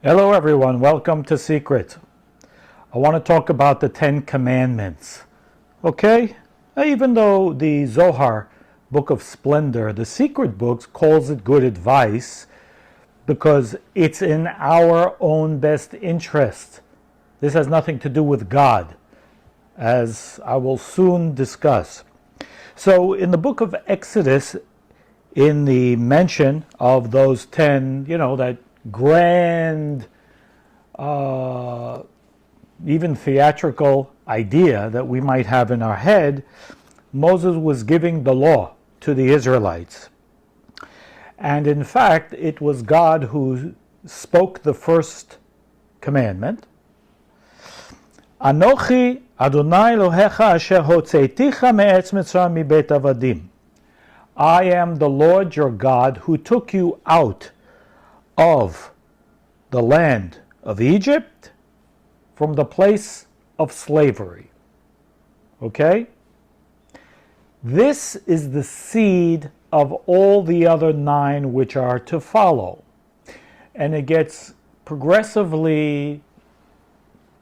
Hello everyone, welcome to Secret. I want to talk about the 10 commandments. Okay? Even though the Zohar, Book of Splendor, the Secret books, calls it good advice because it's in our own best interest. This has nothing to do with God, as I will soon discuss. So in the book of Exodus, in the mention of those 10, that grand, even theatrical idea that we might have in our head, Moses was giving the law to the Israelites. And in fact, it was God who spoke the first commandment. Anochi Adonai Elohecha asher hotzeiticha me'etz Mitzrayim mibeit avadim. I am the Lord your God who took you out of the land of Egypt from the place of slavery. Okay? This is the seed of all the other 9 which are to follow. And it gets progressively,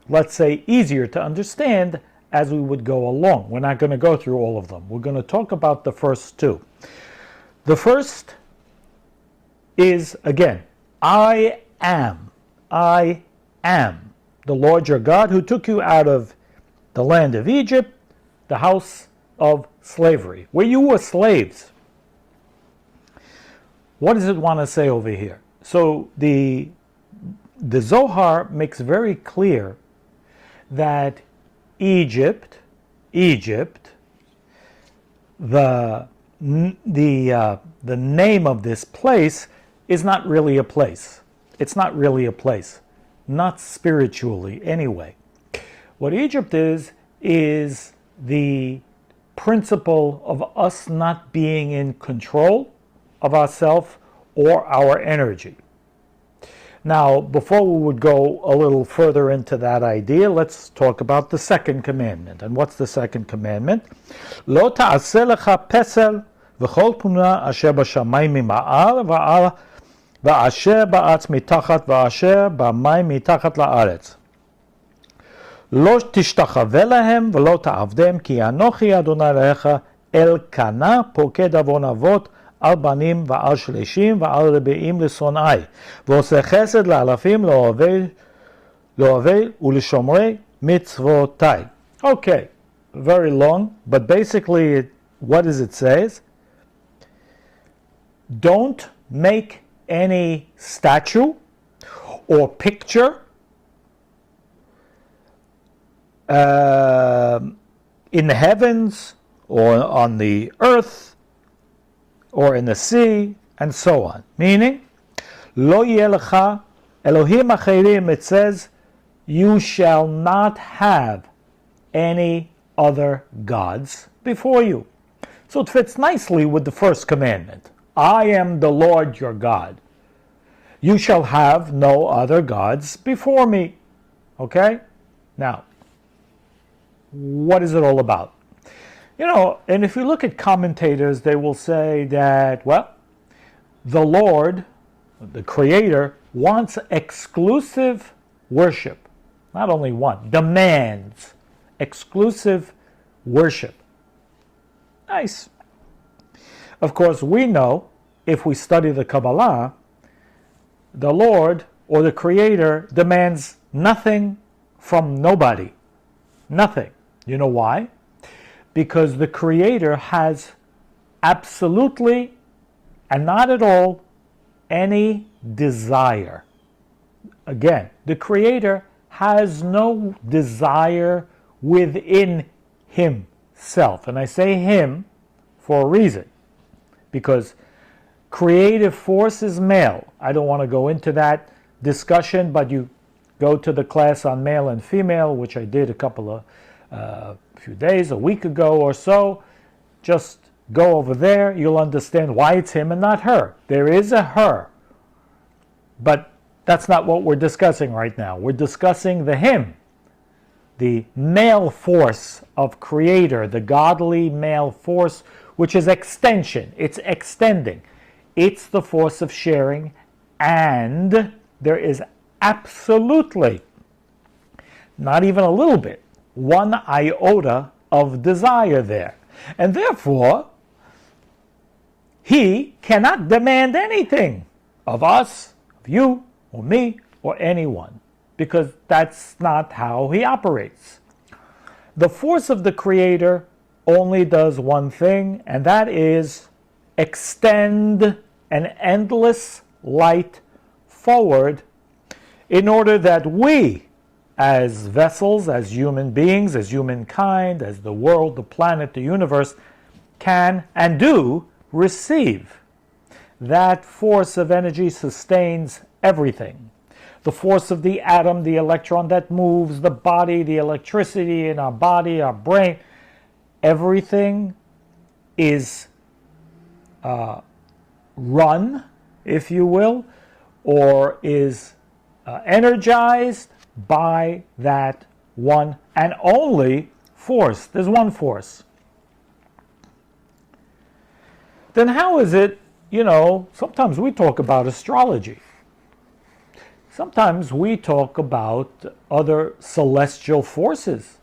let's say, easier to understand as we would go along. We're not going to go through all of them. We're going to talk about the first 2. The first is, again, I am the Lord your God who took you out of the land of Egypt, the house of slavery, where you were slaves. What does it want to say over here? So the Zohar makes very clear that Egypt, the name of this place is not really a place. It's not really a place, not spiritually anyway. What Egypt is the principle of us not being in control of ourselves or our energy. Now, before we would go a little further into that idea, let's talk about the second commandment. And what's the second commandment? Lo ta'aseh lecha pesel v'chol puna asher b'shamayim mima'al v'asher ba'atz mitachat v'asher b'mayim mitachat la'aretz. לא תשתחווה להם ולא תעבדם כי אנוכי אדוני אלוהיך אלקנה פוקד עוון אבות על בנים ועל שלישים ועל רבעים לשונאי ועושה חסד לאלפים לאוהבי ולשומרי מצוותיי. Okay, very long, but basically what does it say? Don't make any statue or picture in the heavens or on the earth or in the sea and so on. Meaning, lo yeh lecha Elohim acherim, it says, you shall not have any other gods before you. So it fits nicely with the first commandment. I am the Lord your God. You shall have no other gods before me. Okay? Now, what is it all about? And if you look at commentators, they will say that, well, the Lord, the Creator, wants exclusive worship. Not only one, demands exclusive worship. Nice. Of course, we know, if we study the Kabbalah, the Lord or the Creator demands nothing from nobody. Nothing. You know why? Because the Creator has absolutely and not at all any desire. Again, the Creator has no desire within himself. And I say him for a reason. Because creative force is male. I don't want to go into that discussion, but you go to the class on male and female, which I did a week ago or so. Just go over there. You'll understand why it's him and not her. There is a her. But that's not what we're discussing right now. We're discussing the him. The male force of Creator, the godly male force, which is extension. It's extending. It's the force of sharing, and there is absolutely, not even a little bit, one iota of desire there. And therefore, he cannot demand anything of us, of you, or me, or anyone, because that's not how he operates. The force of the Creator only does one thing, and that is extend an endless light forward in order that we, as vessels, as human beings, as humankind, as the world, the planet, the universe, can and do receive. That force of energy sustains everything. The force of the atom, the electron that moves, the body, the electricity in our body, our brain, everything is run, if you will, or is energized by that one and only force. There's one force. Then how is it, sometimes we talk about astrology. Sometimes we talk about other celestial forces,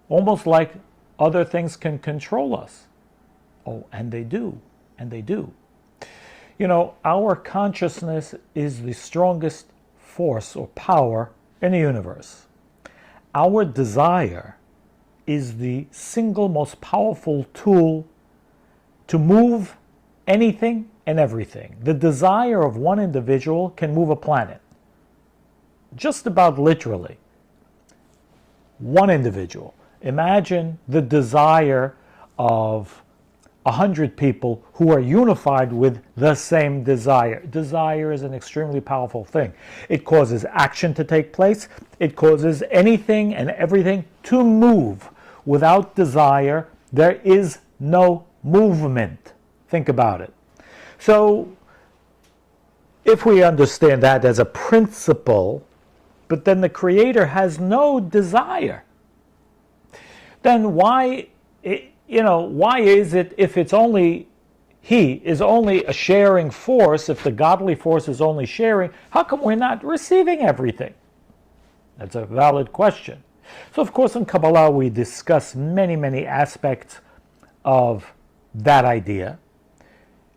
almost like other things can control us. Oh, and they do, and they do. Our consciousness is the strongest force or power in the universe. Our desire is the single most powerful tool to move anything and everything. The desire of one individual can move a planet. Just about literally. One individual. Imagine the desire of 100 people who are unified with the same desire. Desire is an extremely powerful thing. It causes action to take place. It causes anything and everything to move. Without desire, there is no movement. Think about it. So, if we understand that as a principle, but then the Creator has no desire, then why is it, if it's only He is only a sharing force, if the godly force is only sharing, how come we're not receiving everything? That's a valid question. So of course in Kabbalah we discuss many, many aspects of that idea.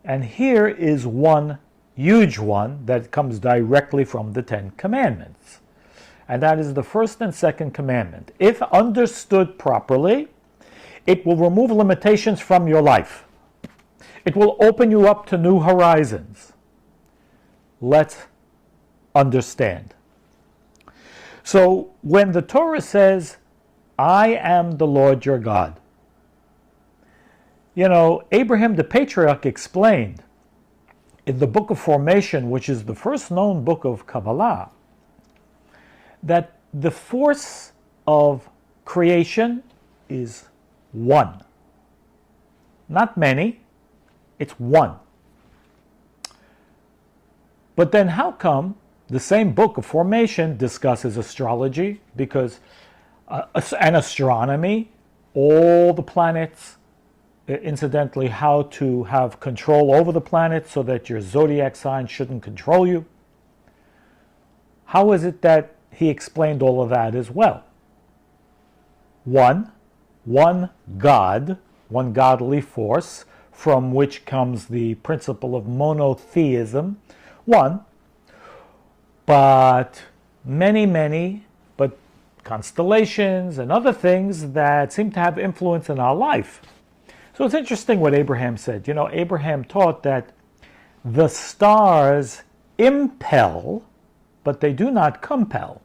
And here is one huge one that comes directly from the Ten Commandments. And that is the first and second commandment. If understood properly, it will remove limitations from your life. It will open you up to new horizons. Let's understand. So when the Torah says, I am the Lord your God, Abraham the patriarch explained in the Book of Formation, which is the first known book of Kabbalah, that the force of creation is one. Not many, it's one. But then how come the same Book of Formation discusses astrology? Because and astronomy, all the planets, incidentally, how to have control over the planets so that your zodiac sign shouldn't control you. How is it that he explained all of that as well? One God, one godly force, from which comes the principle of monotheism. One, but many, but constellations and other things that seem to have influence in our life. So it's interesting what Abraham said. Abraham taught that the stars impel, but they do not compel,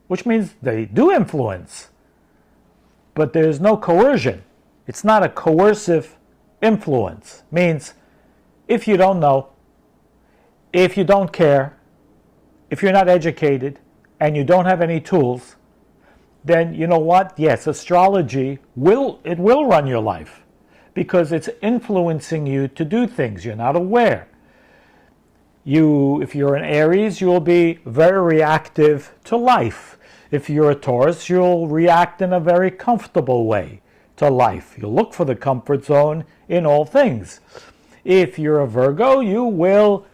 which means they do influence, but there's no coercion. It's not a coercive influence. Means if you don't know, if you don't care, if you're not educated, and you don't have any tools, then you know what? Yes, astrology will run your life because it's influencing you to do things you're not aware. If you're an Aries, you'll be very reactive to life. If you're a Taurus, you'll react in a very comfortable way to life. You'll look for the comfort zone in all things. If you're a Virgo, you will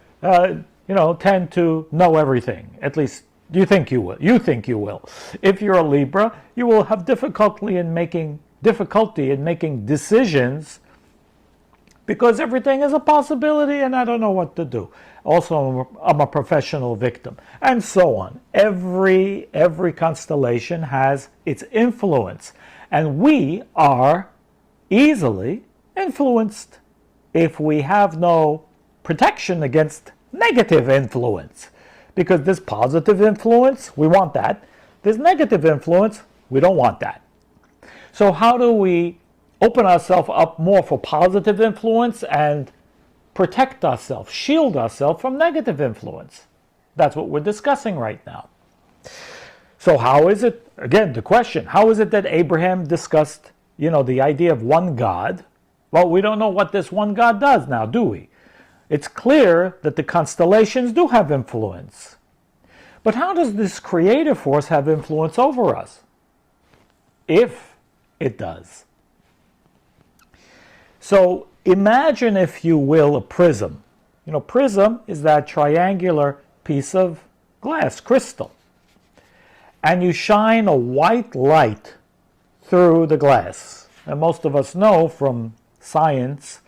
tend to know everything. At least you think you will. You think you will. If you're a Libra, you will have difficulty in making decisions because everything is a possibility and I don't know what to do. Also, I'm a professional victim, and so on. Every constellation has its influence, and we are easily influenced if we have no protection against negative influence. Because this positive influence, we want that. This negative influence, we don't want that. So how do we open ourselves up more for positive influence and protect ourselves, shield ourselves from negative influence? That's what we're discussing right now. So how is it, again, the question, how is it that Abraham discussed, the idea of one God? Well, we don't know what this one God does now, do we? It's clear that the constellations do have influence. But how does this creative force have influence over us? If it does. So imagine, if you will, a prism. Prism is that triangular piece of glass, crystal. And you shine a white light through the glass. And most of us know from science,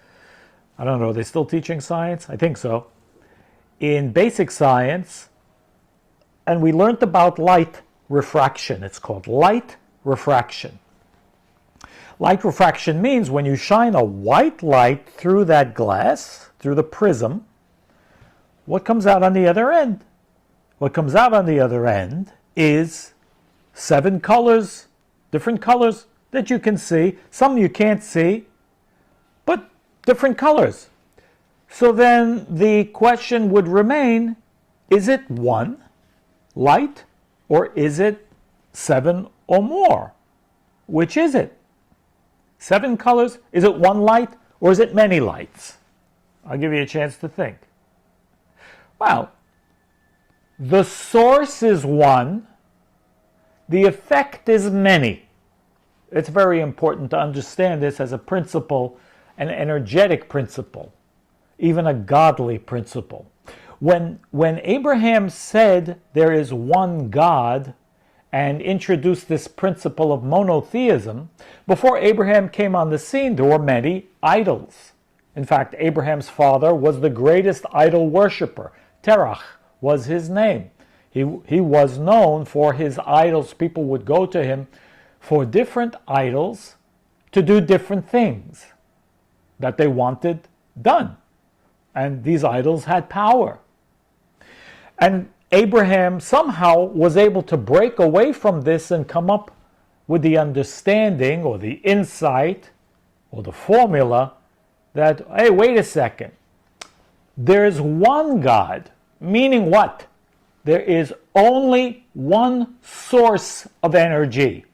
I don't know, are they still teaching science? I think so. In basic science, and we learned about light refraction. It's called light refraction. Light refraction means when you shine a white light through that glass, through the prism, what comes out on the other end? What comes out on the other end is 7 colors, different colors that you can see. Some you can't see, but different colors. So then the question would remain, is it one light or is it 7 or more? Which is it? 7 colors? Is it one light or is it many lights? I'll give you a chance to think. Well, the source is one, the effect is many. It's very important to understand this as a principle, an energetic principle, even a godly principle. When Abraham said there is one God and introduced this principle of monotheism, before Abraham came on the scene, there were many idols. In fact, Abraham's father was the greatest idol worshiper. Terach was his name. He was known for his idols. People would go to him for different idols to do different things that they wanted done. And these idols had power. And Abraham somehow was able to break away from this and come up with the understanding or the insight or the formula that, hey, wait a second. There's one God, meaning what? There is only one source of energy.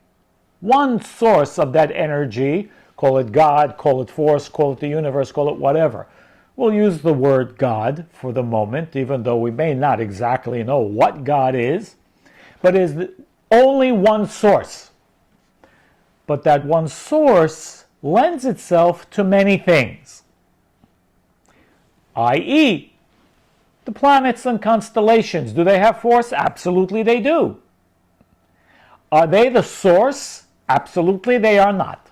One source of that energy, call it God, call it force, call it the universe, call it whatever. We'll use the word God for the moment, even though we may not exactly know what God is, but is only one source. But that one source lends itself to many things, i.e., the planets and constellations. Do they have force? Absolutely they do. Are they the source? Absolutely they are not.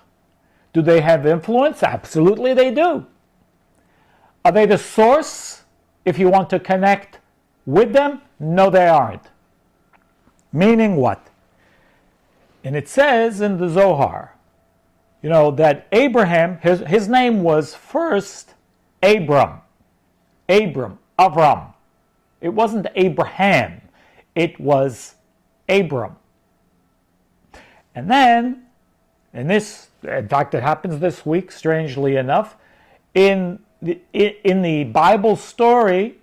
Do they have influence? Absolutely they do. Are they the source if you want to connect with them? No, they aren't. Meaning what? And it says in the Zohar, that Abraham, his name was first Abram, Avram. It wasn't Abraham, it was Abram. And then, in fact, it happens this week, strangely enough, in the Bible story,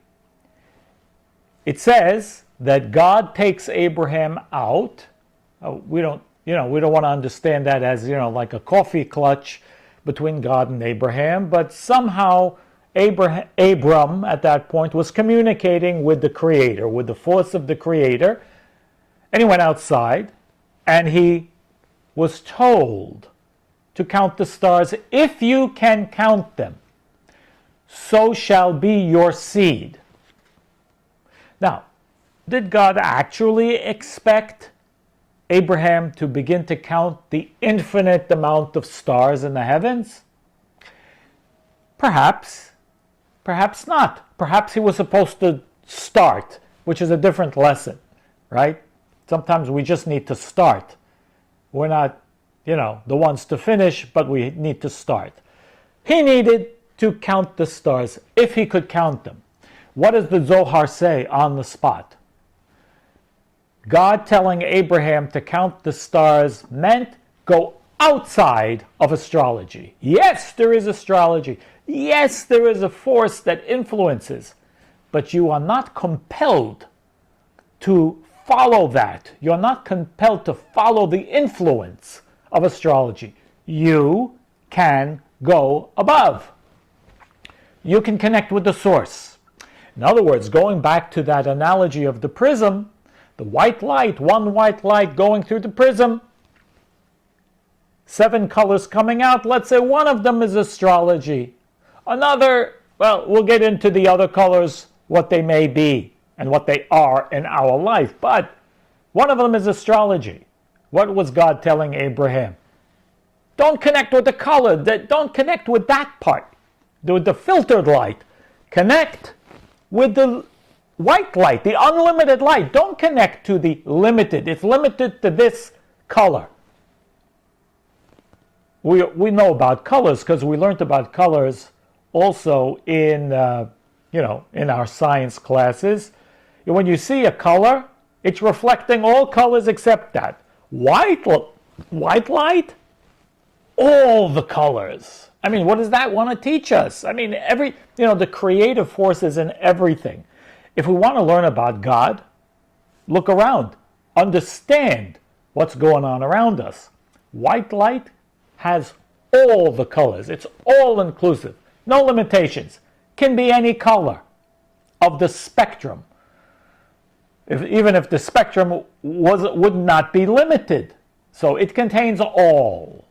it says that God takes Abraham out. We don't want to understand that as, like a coffee clutch between God and Abraham, but somehow Abram at that point was communicating with the Creator, with the force of the Creator, and he went outside and he was told to count the stars. If you can count them, so shall be your seed. Now, did God actually expect Abraham to begin to count the infinite amount of stars in the heavens? Perhaps. Perhaps not. Perhaps he was supposed to start, which is a different lesson, right? Sometimes we just need to start. We're not, the ones to finish, but we need to start. He needed to count the stars, if he could count them. What does the Zohar say on the spot? God telling Abraham to count the stars meant go outside of astrology. Yes, there is astrology. Yes, there is a force that influences, but you are not compelled to follow that. You're not compelled to follow the influence of astrology. You can go above. You can connect with the source. In other words, going back to that analogy of the prism, the white light, one white light going through the prism, 7 colors coming out, let's say one of them is astrology. Another, well, we'll get into the other colors, what they may be and what they are in our life, but one of them is astrology. What was God telling Abraham? Don't connect with the color, don't connect with that part, with the filtered light. Connect with the white light, the unlimited light. Don't connect to the limited. It's limited to this color. We know about colors because we learned about colors also in in our science classes. When you see a color, it's reflecting all colors except that. White light, all the colors. I mean, what does that want to teach us? I mean, the creative force is in everything. If we want to learn about God, look around, understand what's going on around us. White light has all the colors. It's all inclusive. No limitations. Can be any color of the spectrum. Even if the spectrum would not be limited. So it contains all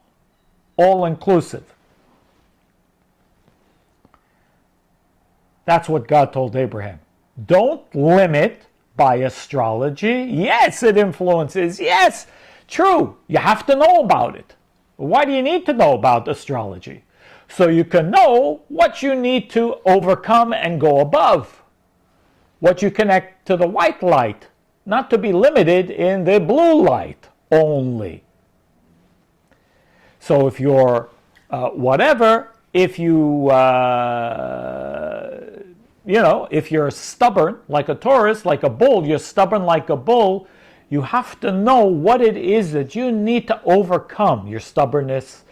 inclusive. That's what God told Abraham. Don't limit by astrology. Yes, it influences. Yes, true. You have to know about it. Why do you need to know about astrology? So you can know what you need to overcome and go above. What you connect to the white light, not to be limited in the blue light only. So if you're if you're stubborn like a Taurus, like a bull, you're stubborn like a bull, you have to know what it is that you need to overcome your stubbornness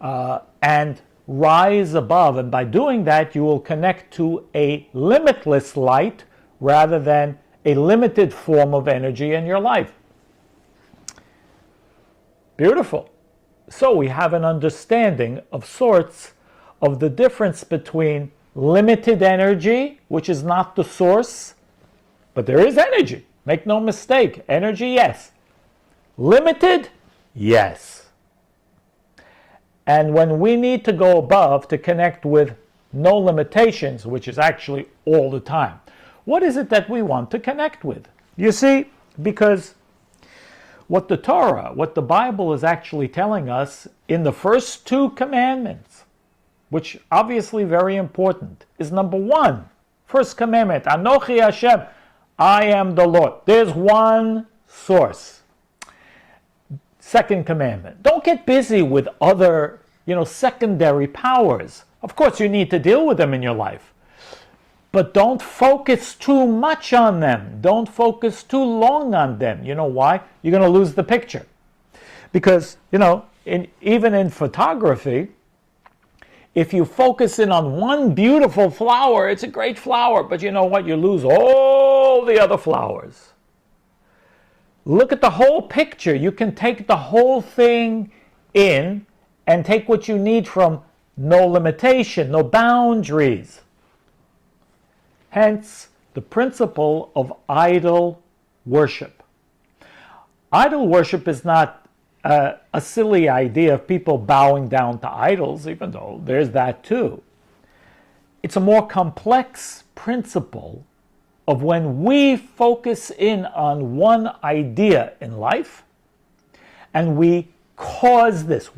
and rise above. And by doing that, you will connect to a limitless light rather than a limited form of energy in your life. Beautiful. So we have an understanding of sorts of the difference between limited energy, which is not the source, but there is energy. Make no mistake. Energy, yes. Limited, yes. And when we need to go above to connect with no limitations, which is actually all the time, what is it that we want to connect with? You see, because what the Torah, what the Bible is actually telling us in the first 2 commandments, which obviously very important, is number 1, first commandment, Anochi Hashem, I am the Lord. There's one source. Second commandment, don't get busy with other, secondary powers. Of course, you need to deal with them in your life. But don't focus too much on them. Don't focus too long on them. You know why? You're going to lose the picture. Because, even in photography, if you focus in on one beautiful flower, it's a great flower, but you know what? You lose all the other flowers. Look at the whole picture. You can take the whole thing in and take what you need from no limitation, no boundaries. Hence, the principle of idol worship. Idol worship is not a silly idea of people bowing down to idols, even though there's that too. It's a more complex principle of when we focus in on one idea in life and we cause this,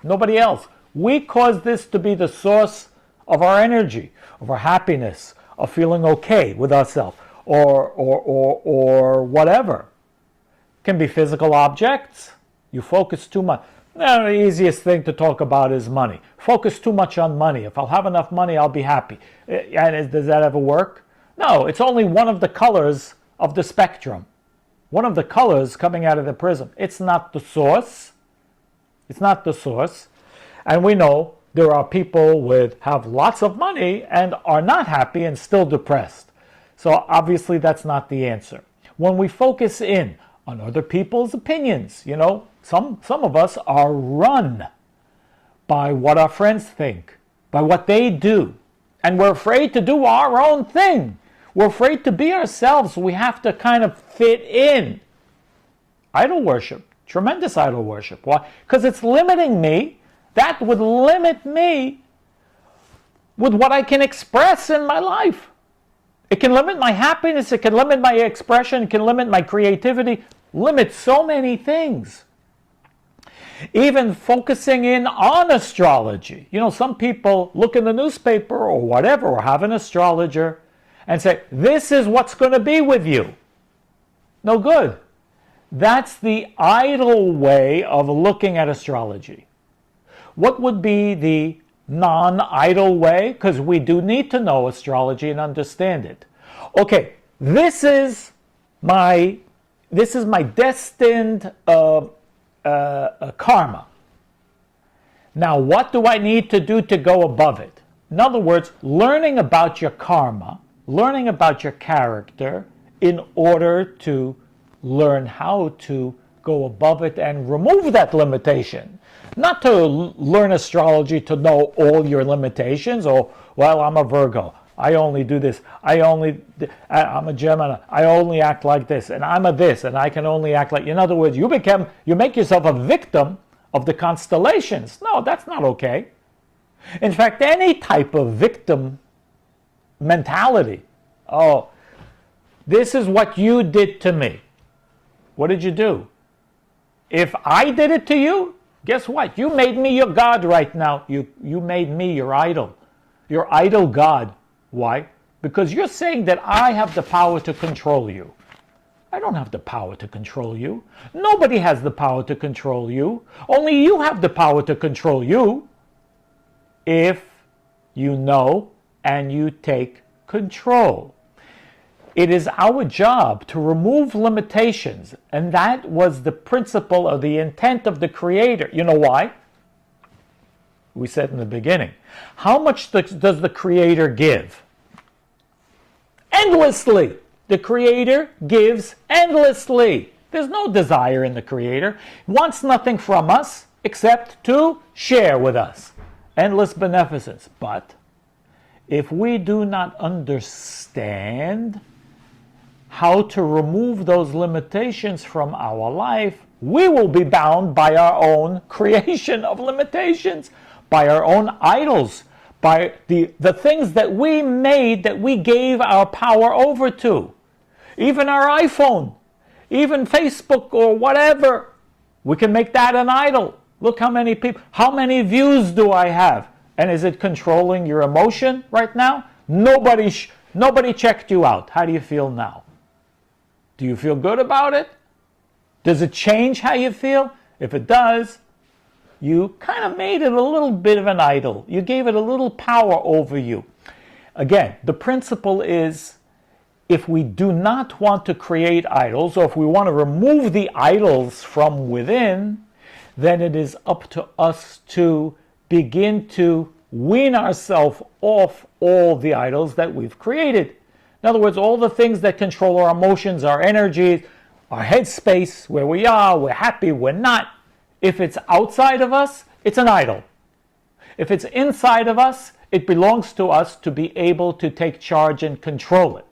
nobody else, we cause this to be the source of our energy, of our happiness, of feeling okay with ourselves, or whatever. It can be physical objects. You focus too much. The easiest thing to talk about is money. Focus too much on money. If I'll have enough money, I'll be happy. And does that ever work? No, it's only one of the colors of the spectrum. One of the colors coming out of the prism. It's not the source. It's not the source. And we know there are people have lots of money and are not happy and still depressed. So obviously that's not the answer. When we focus in on other people's opinions, some of us are run by what our friends think, by what they do. And we're afraid to do our own thing. We're afraid to be ourselves. We have to kind of fit in. Idol worship, tremendous idol worship. Why? Because it's limiting me. That would limit me with what I can express in my life. It can limit my happiness. It can limit my expression. It can limit my creativity. Limit so many things. Even focusing in on astrology. Some people look in the newspaper or whatever, or have an astrologer and say, this is what's going to be with you. No good. That's the idle way of looking at astrology. What would be the non-idle way? Because we do need to know astrology and understand it. Okay, this is my destined karma. Now, what do I need to do to go above it? In other words, learning about your karma, learning about your character in order to learn how to go above it and remove that limitation. Not to learn astrology to know all your limitations, or, well, I'm a Virgo, I only do this, I'm a Gemini, I only act like this, and I'm a this, and I can only act like... In other words, you make yourself a victim of the constellations. No, that's not okay. In fact, any type of victim mentality, this is what you did to me. What did you do? If I did it to you, guess what? You made me your God right now. You made me your idol God. Why? Because you're saying that I have the power to control you. I don't have the power to control you. Nobody has the power to control you. Only you have the power to control you if you know and you take control. It is our job to remove limitations, and that was the principle or the intent of the Creator. You know why? We said in the beginning. How much does the Creator give? Endlessly. The Creator gives endlessly. There's no desire in the Creator. He wants nothing from us except to share with us. Endless beneficence. But if we do not understand how to remove those limitations from our life, we will be bound by our own creation of limitations, by our own idols, by the things that we made, that we gave our power over to. Even our iPhone, even Facebook or whatever, we can make that an idol. Look how many people, how many views do I have? And is it controlling your emotion right now? Nobody checked you out. How do you feel now? Do you feel good about it? Does it change how you feel? If it does, you kind of made it a little bit of an idol. You gave it a little power over you. Again, the principle is, if we do not want to create idols, or if we want to remove the idols from within, then it is up to us to begin to wean ourselves off all the idols that we've created. In other words, all the things that control our emotions, our energies, our headspace, where we are, we're happy, we're not. If it's outside of us, it's an idol. If it's inside of us, it belongs to us to be able to take charge and control it.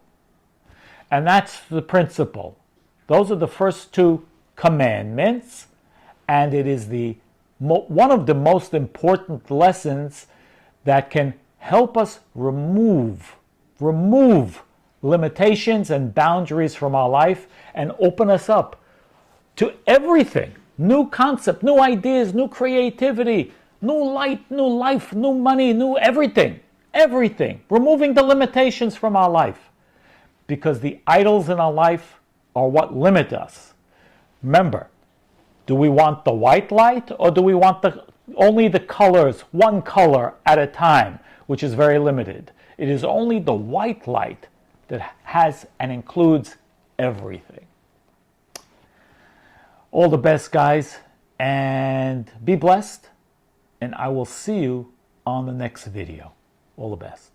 And that's the principle. Those are the first two commandments, and it is one of the most important lessons that can help us remove limitations and boundaries from our life and open us up to everything. New concept, new ideas, new creativity, new light, new life, new money, new everything. Everything. Removing the limitations from our life. Because the idols in our life are what limit us. Remember, do we want the white light, or do we want only the colors, one color at a time, which is very limited? It is only the white light that has and includes everything. All the best, guys, and be blessed, and I will see you on the next video. All the best.